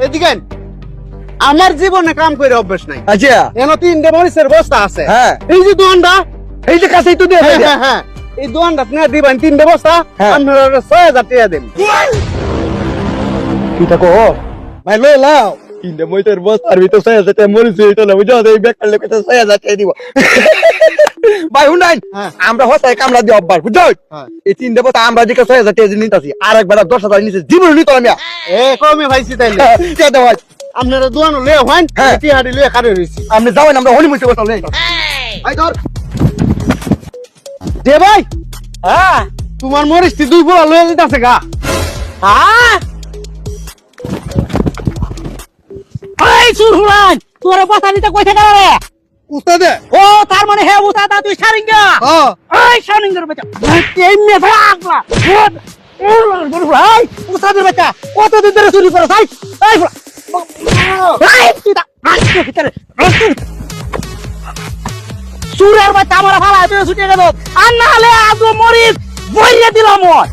এদিকে আইন। আমার জীবনে কাম করে অভ্যাস নাই। আচ্ছা এন 3টে মরিচের বস্তা আছে। হ্যাঁ এই যে দোকানটা, এই যে কাছেই তো দিয়ে হ্যাঁ, দেয়। হ্যাঁ, হ্যাঁ, এই দোকানটা আপনি দিবেন 3টে বস্তা, হ্যাঁ। আপনারা 6000 টাকা দেন। কি থাকো ভাই লই লাও তিনটে মইতের বস আর ভিতর 6000 মরিছে এটা না বুঝছো এই বেকার লোক তো 6000 টাকা দিব ভাই হুনাই হ্যাঁ। আমরা হতাই কামলা দিয়ে অভ্যাস বুঝছো হ্যাঁ। এই তিনটে বস আমরা দিকে 6000 টাকা নিতাছি আর একবার 10000 নিছে জীবন নিতো আমি এ কমে ভাইছি তাইলে। কে দাও ভাই আপনারা দোকান লয়ে হন, হ্যাঁ। টিহাড়ি লয়ে কারে রইছি। আপনি যাবেন আমরা হলি মুইতে বসলে ভাই ধর দে ভাই, হ্যাঁ তোমার মরিচটি 2 পোলা লয়ে যেতেছে গা। হ্যাঁ এই সুরহুলান তোর কথা দিতে কইছে কেন রে? উস্তাদে ও তার মানে হে উস্তাদ তুই সারিঙ্গা হ্যাঁ এই সারিঙ্গার বাচ্চা এই মেয়ে আগলা এই উস্তাদের বাচ্চা কতদিন ধরে চুরি করে তাই এই এই তুই দা আজকে ভিতরে সুরের বাচ্চা আমার ফালা তুই ছুটে গেল আর না হলে আজ মরিস বইরে দিলাম ওই